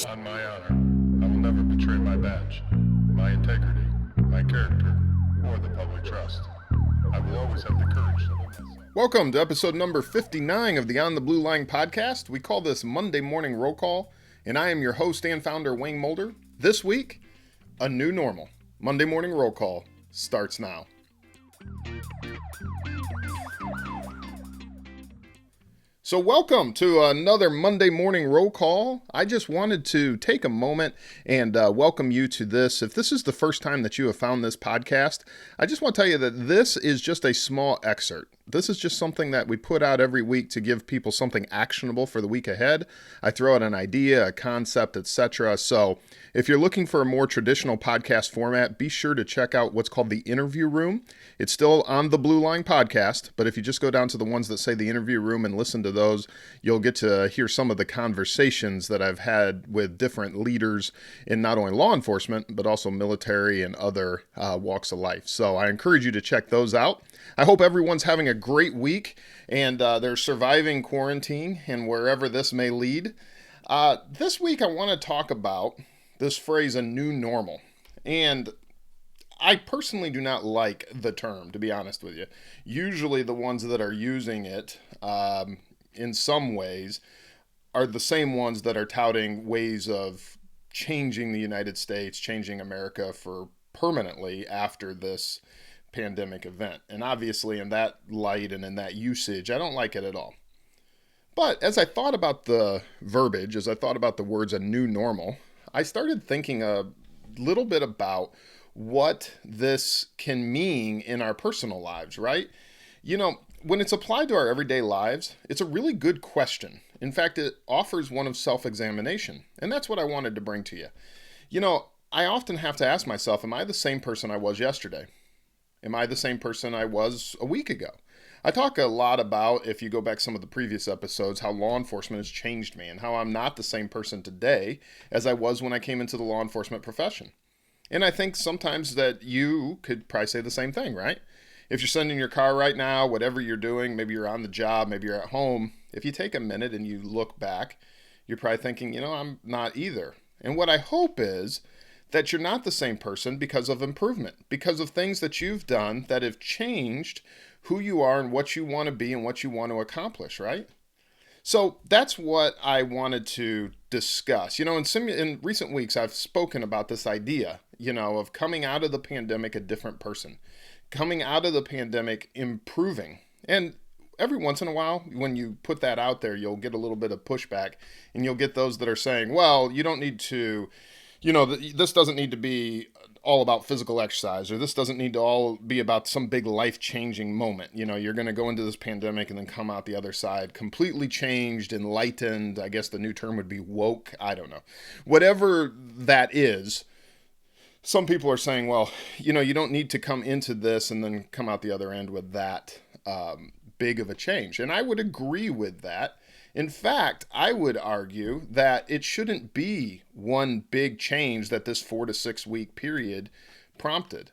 On my honor, I will never betray my badge, my integrity, my character, or the public trust. I will always have the courage to hold myself. Welcome to episode number 59 of the On the Blue Line podcast. We call this Monday Morning Roll Call, and I am your host and founder, Wayne Mulder. This week, a new normal. Monday Morning Roll Call starts now. So welcome to another Monday Morning Roll Call. I just wanted to take a moment and welcome you to this. If this is the first time that you have found this podcast, I just want to tell you that this is just a small excerpt. This is just something that we put out every week to give people something actionable for the week ahead. I throw out an idea, a concept, etc. So if you're looking for a more traditional podcast format, be sure to check out what's called the Interview Room. It's still on the Blue Line podcast, but if you just go down to the ones that say the Interview Room and listen to those, you'll get to hear some of the conversations that I've had with different leaders in not only law enforcement, but also military and other walks of life. So I encourage you to check those out. I hope everyone's having a great week and they're surviving quarantine and wherever this may lead. This week I want to talk about this phrase, a new normal. And I personally do not like the term, to be honest with you. Usually the ones that are using it in some ways are the same ones that are touting ways of changing the United States, changing America for permanently after this pandemic event. And obviously in that light and in that usage, I don't like it at all. But as I thought about the verbiage, as I thought about the words a new normal, I started thinking a little bit about what this can mean in our personal lives, right? You know, when it's applied to our everyday lives, it's a really good question. In fact, it offers one of self-examination. And that's what I wanted to bring to you. You know, I often have to ask myself, am I the same person I was yesterday? Am I the same person I was a week ago? I talk a lot about, if you go back some of the previous episodes, how law enforcement has changed me and how I'm not the same person today as I was when I came into the law enforcement profession. And I think sometimes that you could probably say the same thing, right? If you're sitting in your car right now, whatever you're doing, maybe you're on the job, maybe you're at home, if you take a minute and you look back, you're probably thinking, you know, I'm not either. And what I hope is that you're not the same person because of improvement, because of things that you've done that have changed who you are and what you want to be and what you want to accomplish, right? So that's what I wanted to discuss. You know, in recent weeks, I've spoken about this idea, you know, of coming out of the pandemic a different person, coming out of the pandemic improving. And every once in a while, when you put that out there, you'll get a little bit of pushback and you'll get those that are saying, well, you don't need to, you know, this doesn't need to be all about physical exercise, or this doesn't need to all be about some big life-changing moment. You know, you're going to go into this pandemic and then come out the other side completely changed, enlightened. I guess the new term would be woke. I don't know. Whatever that is, some people are saying, well, you know, you don't need to come into this and then come out the other end with that big of a change. And I would agree with that. In fact, I would argue that it shouldn't be one big change that this 4 to 6 week period prompted,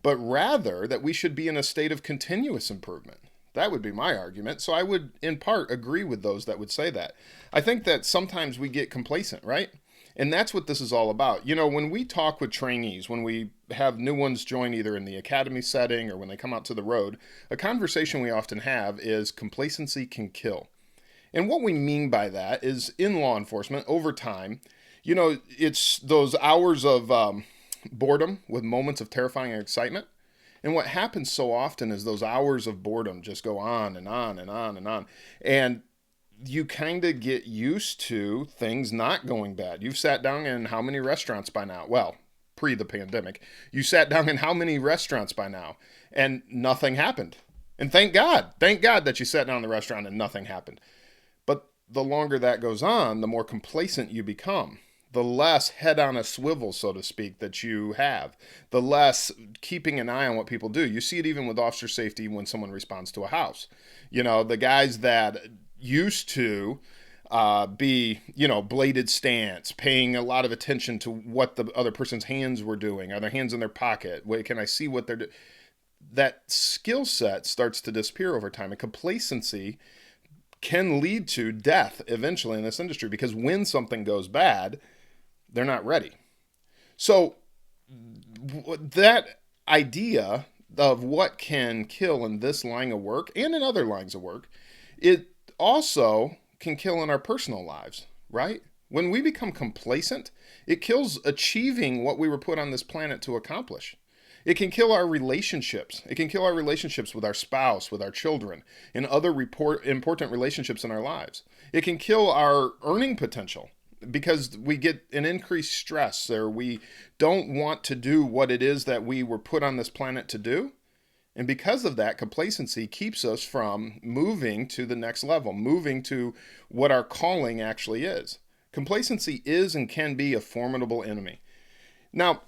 but rather that we should be in a state of continuous improvement. That would be my argument. So I would, in part, agree with those that would say that. I think that sometimes we get complacent, right? And that's what this is all about. You know, when we talk with trainees, when we have new ones join either in the academy setting or when they come out to the road, a conversation we often have is complacency can kill. And what we mean by that is in law enforcement, over time, you know, it's those hours of boredom with moments of terrifying excitement. And what happens so often is those hours of boredom just go on and on and on and on. And you kind of get used to things not going bad. You've sat down in how many restaurants by now? Well, pre the pandemic. You sat down in how many restaurants by now? And nothing happened. And thank God that you sat down in the restaurant and nothing happened. But the longer that goes on, the more complacent you become. The less head on a swivel, so to speak, that you have. The less keeping an eye on what people do. You see it even with officer safety when someone responds to a house. You know, the guys that used to be, you know, bladed stance, paying a lot of attention to what the other person's hands were doing. Are their hands in their pocket? Wait, can I see what they're doing? That skill set starts to disappear over time. And complacency can lead to death eventually in this industry, because when something goes bad, They're not ready. So that idea of what can kill in this line of work and in other lines of work, it also can kill in our personal lives, right? When we become complacent, it kills achieving what we were put on this planet to accomplish. It can kill our relationships. It can kill our relationships with our spouse, with our children, and other important relationships in our lives. It can kill our earning potential because we get an increased stress, or we don't want to do what it is that we were put on this planet to do. And because of that, complacency keeps us from moving to the next level, moving to what our calling actually is. Complacency is and can be a formidable enemy. Now,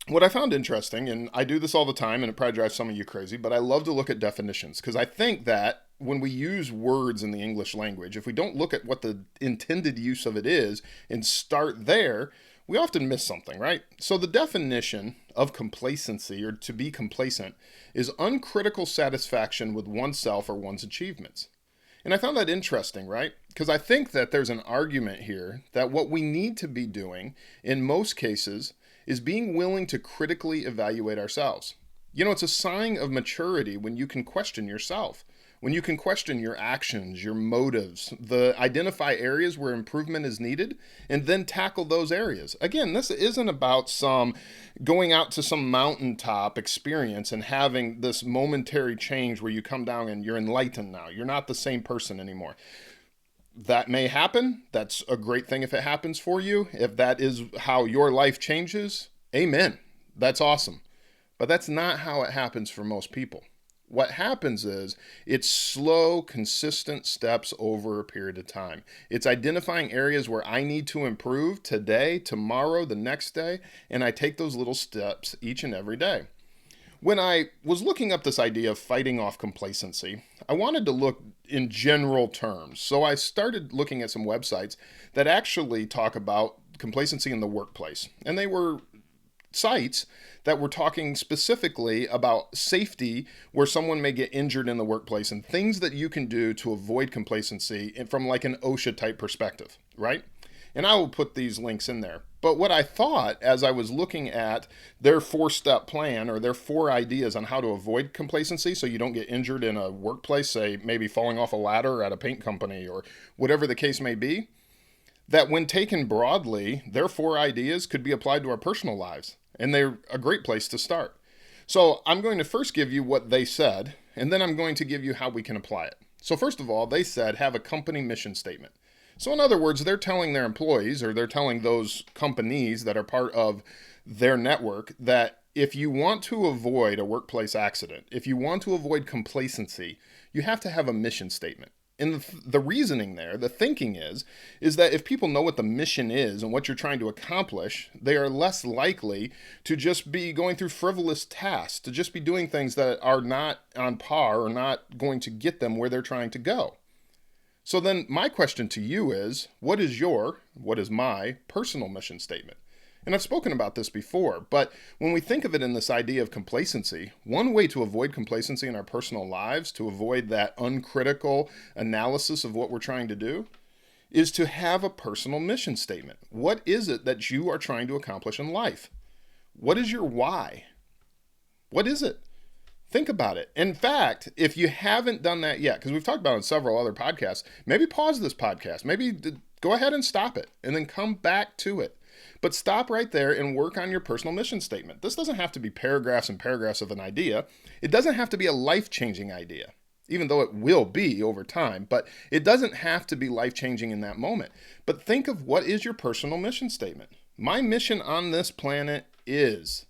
what I found interesting, and I do this all the time, and it probably drives some of you crazy, but I love to look at definitions, because I think that when we use words in the English language, if we don't look at what the intended use of it is and start there, we often miss something, right? So the definition of complacency, or to be complacent, is uncritical satisfaction with oneself or one's achievements. And I found that interesting, right? Because I think that there's an argument here that what we need to be doing in most cases is being willing to critically evaluate ourselves. You know, it's a sign of maturity when you can question yourself, when you can question your actions, your motives, identify areas where improvement is needed, and then tackle those areas. Again, this isn't about some going out to some mountaintop experience and having this momentary change where you come down and you're enlightened now. You're not the same person anymore. That may happen. That's a great thing if it happens for you. If that is how your life changes, amen. That's awesome. But that's not how it happens for most people. What happens is it's slow, consistent steps over a period of time. It's identifying areas where I need to improve today, tomorrow, the next day, and I take those little steps each and every day. When I was looking up this idea of fighting off complacency, I wanted to look in general terms. So I started looking at some websites that actually talk about complacency in the workplace. And they were sites that were talking specifically about safety, where someone may get injured in the workplace, and things that you can do to avoid complacency from like an OSHA type perspective, right? And I will put these links in there. But what I thought as I was looking at their 4-step plan, or their 4 ideas on how to avoid complacency so you don't get injured in a workplace, say maybe falling off a ladder at a paint company or whatever the case may be, that when taken broadly, their 4 ideas could be applied to our personal lives. And they're a great place to start. So I'm going to first give you what they said, and then I'm going to give you how we can apply it. So first of all, they said have a company mission statement. So in other words, they're telling their employees, or they're telling those companies that are part of their network, that if you want to avoid a workplace accident, if you want to avoid complacency, you have to have a mission statement. And the reasoning there, the thinking is that if people know what the mission is and what you're trying to accomplish, they are less likely to just be going through frivolous tasks, to just be doing things that are not on par or not going to get them where they're trying to go. So then my question to you is, what is my personal mission statement? And I've spoken about this before, but when we think of it in this idea of complacency, one way to avoid complacency in our personal lives, to avoid that uncritical analysis of what we're trying to do, is to have a personal mission statement. What is it that you are trying to accomplish in life? What is your why? What is it? Think about it. In fact, if you haven't done that yet, because we've talked about it in several other podcasts, maybe pause this podcast. Maybe go ahead and stop it and then come back to it. But stop right there and work on your personal mission statement. This doesn't have to be paragraphs and paragraphs of an idea. It doesn't have to be a life-changing idea, even though it will be over time. But it doesn't have to be life-changing in that moment. But think of what is your personal mission statement. My mission on this planet is,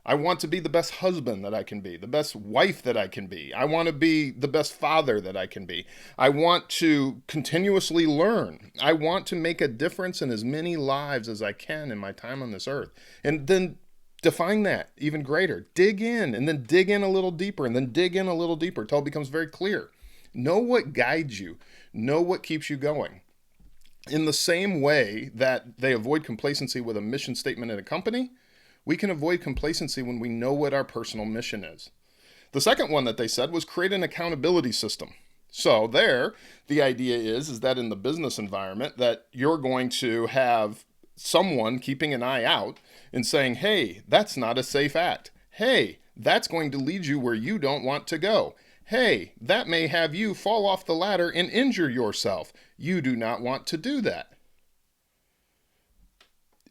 I want to be the best husband that I can be, the best wife that I can be. I want to be the best father that I can be. I want to continuously learn. I want to make a difference in as many lives as I can in my time on this earth. And then define that even greater. Dig in, and then dig in a little deeper, and then dig in a little deeper until it becomes very clear. Know what guides you. Know what keeps you going. In the same way that they avoid complacency with a mission statement in a company, we can avoid complacency when we know what our personal mission is. The second one that they said was create an accountability system. So there, the idea is that in the business environment that you're going to have someone keeping an eye out and saying, hey, that's not a safe act. Hey, that's going to lead you where you don't want to go. Hey, that may have you fall off the ladder and injure yourself. You do not want to do that.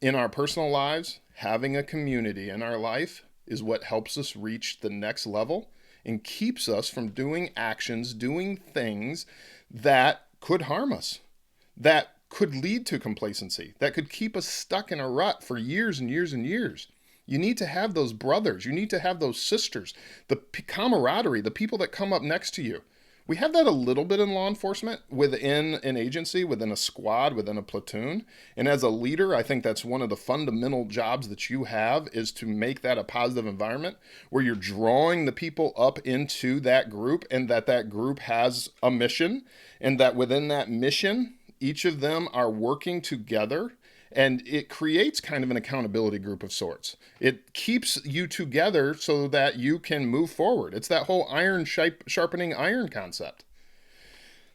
In our personal lives, having a community in our life is what helps us reach the next level and keeps us from doing actions, doing things that could harm us, that could lead to complacency, that could keep us stuck in a rut for years and years and years. You need to have those brothers. You need to have those sisters, the camaraderie, the people that come up next to you. We have that a little bit in law enforcement within an agency, within a squad, within a platoon. And as a leader, I think that's one of the fundamental jobs that you have, is to make that a positive environment where you're drawing the people up into that group, and that group has a mission, and that within that mission, each of them are working together. And it creates kind of an accountability group of sorts. It keeps you together so that you can move forward. It's that whole iron sharpening iron concept.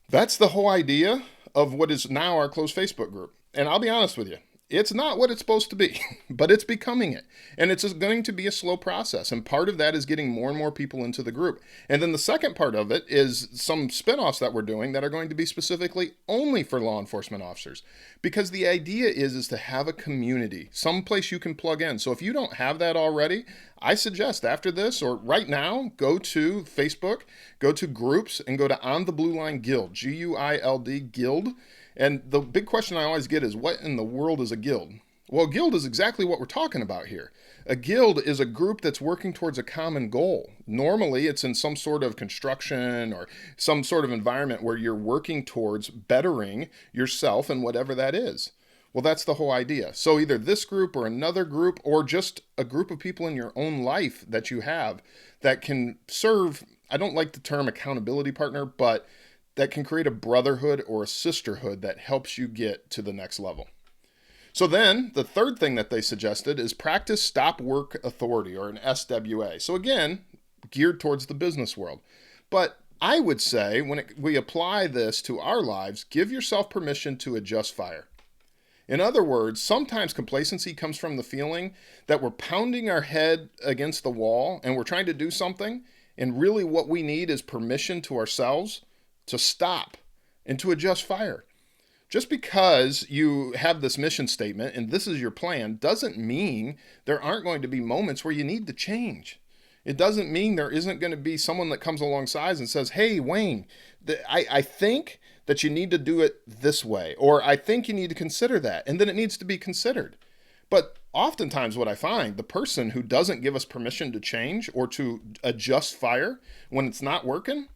That's the whole idea of what is now our closed Facebook group. And I'll be honest with you, it's not what it's supposed to be, but it's becoming it. And it's going to be a slow process. And part of that is getting more and more people into the group. And then the second part of it is some spinoffs that we're doing that are going to be specifically only for law enforcement officers. Because the idea is to have a community, someplace you can plug in. So if you don't have that already, I suggest after this or right now, go to Facebook, go to groups, and go to OnTheBlueLine Guild, G-U-I-L-D, Guild. And the big question I always get is, what in the world is a guild? Well, a guild is exactly what we're talking about here. A guild is a group that's working towards a common goal. Normally, it's in some sort of construction or some sort of environment where you're working towards bettering yourself and whatever that is. Well, that's the whole idea. So either this group or another group, or just a group of people in your own life that you have that can serve, I don't like the term accountability partner, but that can create a brotherhood or a sisterhood that helps you get to the next level. So then the third thing that they suggested is practice stop work authority, or an SWA. So again, geared towards the business world. But I would say when we apply this to our lives, give yourself permission to adjust fire. In other words, sometimes complacency comes from the feeling that we're pounding our head against the wall and we're trying to do something. And really what we need is permission to ourselves to stop and to adjust fire. Just because you have this mission statement and this is your plan doesn't mean there aren't going to be moments where you need to change. It doesn't mean there isn't going to be someone that comes alongside and says, hey, Wayne, I think that you need to do it this way, or I think you need to consider that, and then it needs to be considered. But oftentimes what I find, the person who doesn't give us permission to change or to adjust fire when it's not working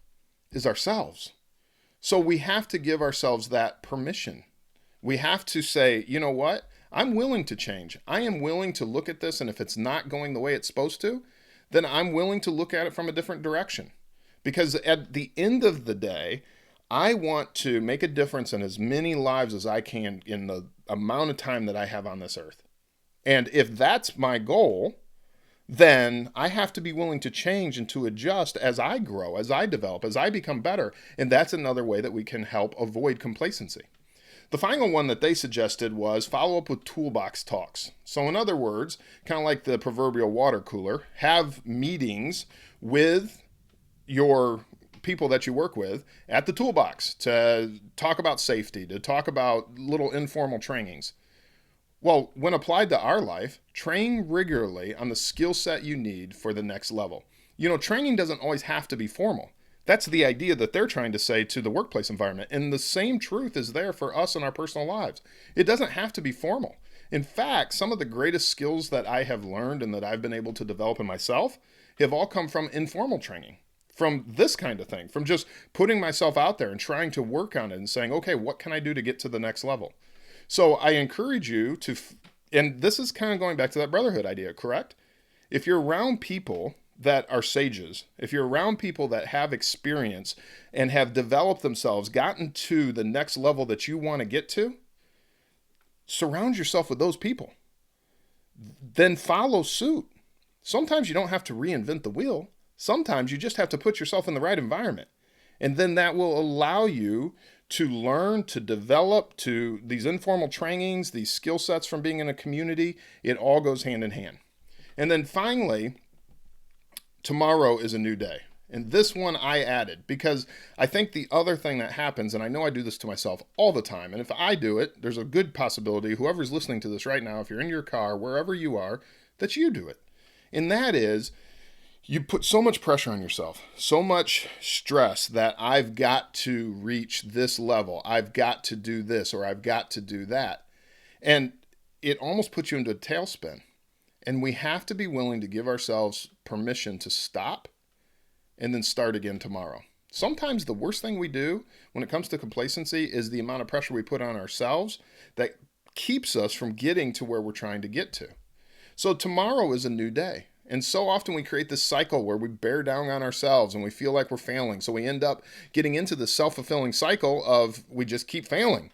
is ourselves. So we have to give ourselves that permission. We have to say, you know what? I'm willing to change. I am willing to look at this, and if it's not going the way it's supposed to, then I'm willing to look at it from a different direction. Because at the end of the day, I want to make a difference in as many lives as I can in the amount of time that I have on this earth. And if that's my goal, then I have to be willing to change and to adjust as I grow, as I develop, as I become better. And that's another way that we can help avoid complacency. The final one that they suggested was follow up with Toolbox Talks. So in other words, kind of like the proverbial water cooler, have meetings with your people that you work with at the toolbox to talk about safety, to talk about little informal trainings. Well, when applied to our life, train regularly on the skill set you need for the next level. You know, training doesn't always have to be formal. That's the idea that they're trying to say to the workplace environment. And the same truth is there for us in our personal lives. It doesn't have to be formal. In fact, some of the greatest skills that I have learned and that I've been able to develop in myself have all come from informal training, from this kind of thing, from just putting myself out there and trying to work on it and saying, okay, what can I do to get to the next level? So I encourage you to, and this is kind of going back to that brotherhood idea, correct? If you're around people that are sages, if you're around people that have experience and have developed themselves, gotten to the next level that you want to get to, surround yourself with those people. Then follow suit. Sometimes you don't have to reinvent the wheel. Sometimes you just have to put yourself in the right environment. And then that will allow you to learn, to develop, to these informal trainings, these skill sets from being in a community, it all goes hand in hand. And then finally, tomorrow is a new day. And this one I added because I think the other thing that happens, and I know I do this to myself all the time, and if I do it, there's a good possibility, whoever's listening to this right now, if you're in your car, wherever you are, that you do it. And that is, you put so much pressure on yourself, so much stress that I've got to reach this level, I've got to do this, or I've got to do that. And it almost puts you into a tailspin. And we have to be willing to give ourselves permission to stop and then start again tomorrow. Sometimes the worst thing we do when it comes to complacency is the amount of pressure we put on ourselves that keeps us from getting to where we're trying to get to. So tomorrow is a new day. And so often we create this cycle where we bear down on ourselves and we feel like we're failing. So we end up getting into the self-fulfilling cycle of we just keep failing.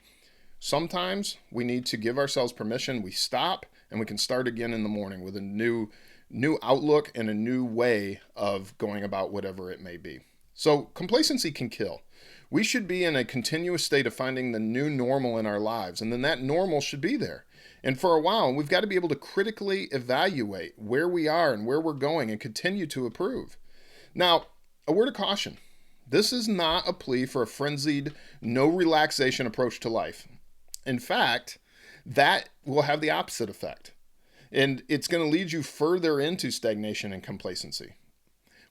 Sometimes we need to give ourselves permission. We stop and we can start again in the morning with a new outlook and a new way of going about whatever it may be. So complacency can kill. We should be in a continuous state of finding the new normal in our lives, and then that normal should be there. And for a while, we've got to be able to critically evaluate where we are and where we're going and continue to improve. Now, a word of caution. This is not a plea for a frenzied, no relaxation approach to life. In fact, that will have the opposite effect. And it's going to lead you further into stagnation and complacency.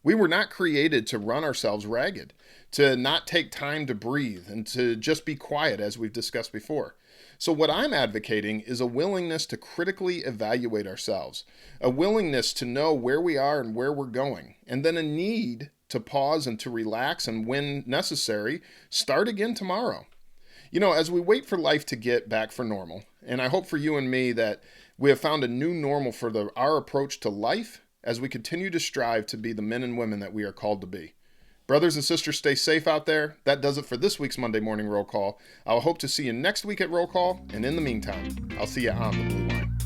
We were not created to run ourselves ragged, to not take time to breathe, and to just be quiet, as we've discussed before. So what I'm advocating is a willingness to critically evaluate ourselves, a willingness to know where we are and where we're going, and then a need to pause and to relax, and when necessary, start again tomorrow. You know, as we wait for life to get back for normal, and I hope for you and me that we have found a new normal for our approach to life as we continue to strive to be the men and women that we are called to be. Brothers and sisters, stay safe out there. That does it for this week's Monday Morning Roll Call. I'll hope to see you next week at Roll Call, and in the meantime, I'll see you on the Blue Line.